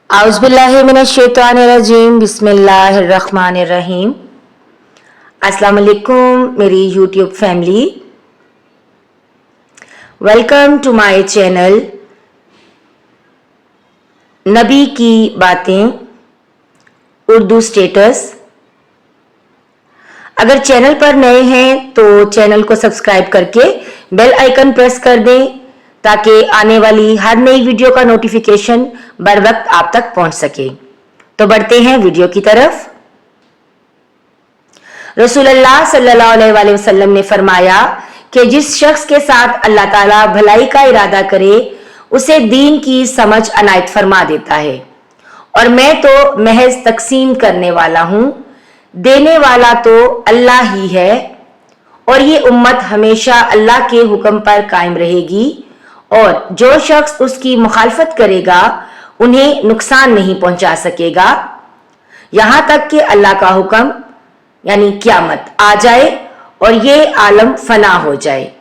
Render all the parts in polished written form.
आउज़ुबिल्लाहिमिनश्शैतानिर्रजीम बिस्मिल्लाहिर्रहमानिर्रहीम। अस्सलाम वालेकुम मेरी YouTube family, welcome to my channel नबी की बातें उर्दू स्टेटस। अगर चैनल पर नए हैं तो चैनल को सब्सक्राइब करके बेल आइकन प्रेस कर दें ताकि आने वाली हर नई वीडियो का नोटिफिकेशन बर वक्त आप तक पहुंच सके। तो बढ़ते हैं वीडियो की तरफ। रसूलुल्लाह सल्लल्लाहु अलैहि वसल्लम ने फरमाया कि जिस शख्स के साथ अल्लाह ताला भलाई का इरादा करे उसे दीन की समझ अनायत फरमा देता है, और मैं तो महज तकसीम करने वाला हूं, देने वाला तो अल्लाह ही है, और ये उम्मत हमेशा अल्लाह के हुक्म पर कायम रहेगी, और जो शख्स उसकी मुखालफत करेगा उन्हें नुकसान नहीं पहुंचा सकेगा यहां तक कि अल्लाह का हुक्म यानी क़यामत आ जाए और ये आलम फना हो जाए।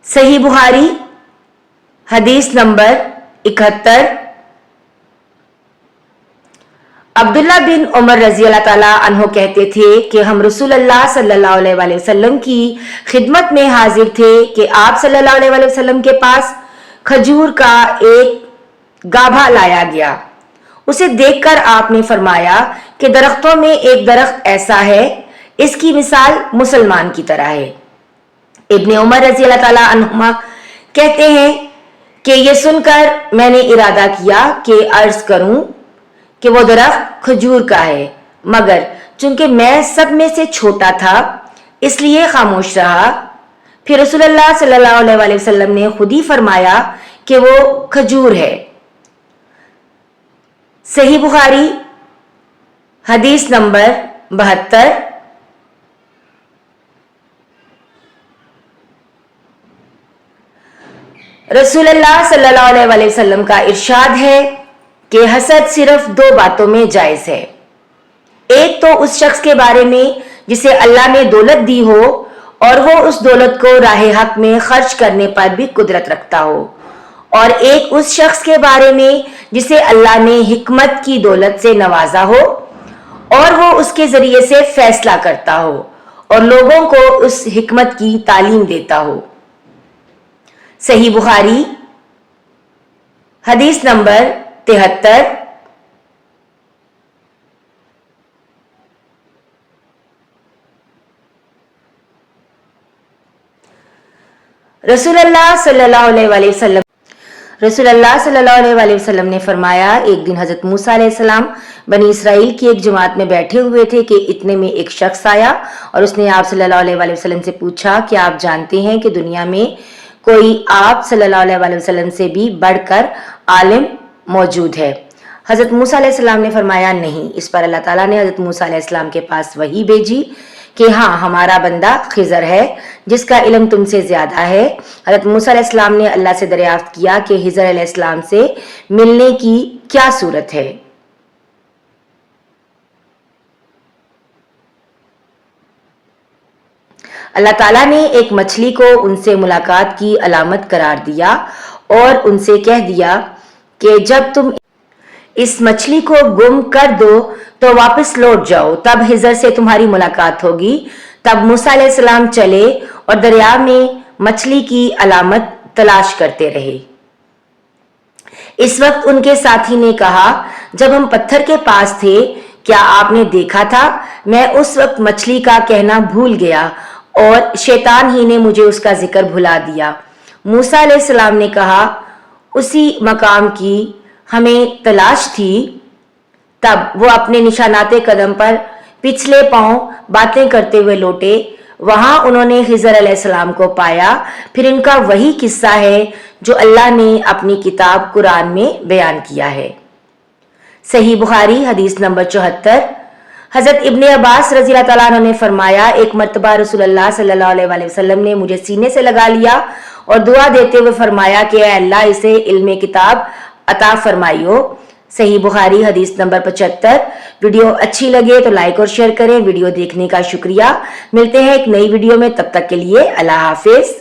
सही बुखारी हदीस नंबर 71। अब्दुल्ला बिन उमर रजी अल्लाह ताला अन्हो कहते थे कि हम रसूलुल्लाह सल्लल्लाहु अलैहि वसल्लम की खिदमत में हाजिर थे कि आप सल्लल्लाहु अलैहि वसल्लम के पास खजूर का एक गाभा लाया गया। उसे देखकर आपने फरमाया कि दरख्तों में एक दरख्त ऐसा है, इसकी मिसाल मुसलमान की तरह है। इब्ने उमर रजी अल्लाह ताला अन्हुमा कहते हैं कि यह सुनकर मैंने इरादा किया कि अर्ज करूं कि वो दरख्त खजूर का है, मगर चूंकि मैं सब में से छोटा था इसलिए खामोश रहा। फिर रसूलुल्लाह सल्लल्लाहु अलैहि वसल्लम ने खुद ही फरमाया कि वो खजूर है। सही बुखारी हदीस नंबर 72। रसूलुल्लाह सल्लल्लाहु अलैहि वसल्लम का इरशाद है कि हसद सिर्फ दो बातों में जायज है। एक तो उस शख्स के बारे में जिसे अल्लाह ने दौलत दी हो और वो उस दौलत को राह हक में खर्च करने पर भी कुदरत रखता हो, और एक उस शख्स के बारे में जिसे अल्लाह ने हिकमत की दौलत से नवाजा हो और वो उसके जरिए से फैसला करता हो और लोगों को उस हिकमत की तालीम देता हो। सही बुखारी हदीस नंबर 73। रसूलुल्लाह सल्लल्लाहु अलैहि वसल्लम ने फरमाया, एक दिन हजरत मूसा अलैहिस्सलाम बनी इसराइल की एक जमात में बैठे हुए थे कि इतने में एक शख्स आया और उसने आप सल्लल्लाहु अलैहि वसल्लम से पूछा कि आप जानते हैं कि दुनिया में कोई आप सल्लल्लाहु अलैहि वसल्लम से भी बढ़कर आलिम मौजूद है? हजरत मूसा अलैहिस्सलाम ने फरमाया, नहीं। इस पर अल्लाह ताला ने हजरत मूसा अलैहिस्सलाम के पास वही भेजी कि हाँ, हमारा बंदा खिजर है जिसका इल्म तुमसे ज्यादा है। हजरत मूसा अलैहिस्सलाम ने अल्लाह से दरियाफ्त किया कि खिजर अलैहिस्सलाम से मिलने की क्या सूरत है। अल्लाह ताला ने एक मछली को उनसे मुलाकात की अलामत करार दिया और उनसे कह दिया कि जब तुम इस मछली को गुम कर दो तो वापस लौट जाओ, तब हिजर से तुम्हारी मुलाकात होगी। तब मूसा अलैहिस्सलाम चले और दरिया में मछली की अलामत तलाश करते रहे। इस वक्त उनके साथी ने कहा, जब हम पत्थर के पास थे क्या आपने देखा था? मैं उस वक्त मछली का कहना भूल गया और शैतान ही ने मुझे उसका जिक्र भुला दिया। मूसा अलैहिस्सलाम ने कहा, उसी मकाम की हमें तलाश थी। तब वो अपने निशानाते कदम पर पिछले पांव बातें करते हुए लौटे। वहां उन्होंने खिजर अलैहिस्सलाम को पाया। फिर इनका वही किस्सा है जो अल्लाह ने अपनी किताब कुरान में बयान किया है। सही बुखारी हदीस नंबर 74। हजरत इब्ने अब्बास रज़ी अल्लाह ताला अन्हु ने फरमाया, एक मर्तबा रसूलुल्लाह सल्लल्लाहु अलैहि वसल्लम ने मुझे सीने से लगा लिया और दुआ देते हुए फरमाया कि ऐ अल्लाह, इसे इल्मे किताब अता फरमाइयो। सही बुखारी हदीस नंबर 75। वीडियो अच्छी लगे तो लाइक और शेयर करें। वीडियो देखने का शुक्रिया। मिलते हैं एक नई वीडियो में, तब तक के लिए अल्लाह हाफिज।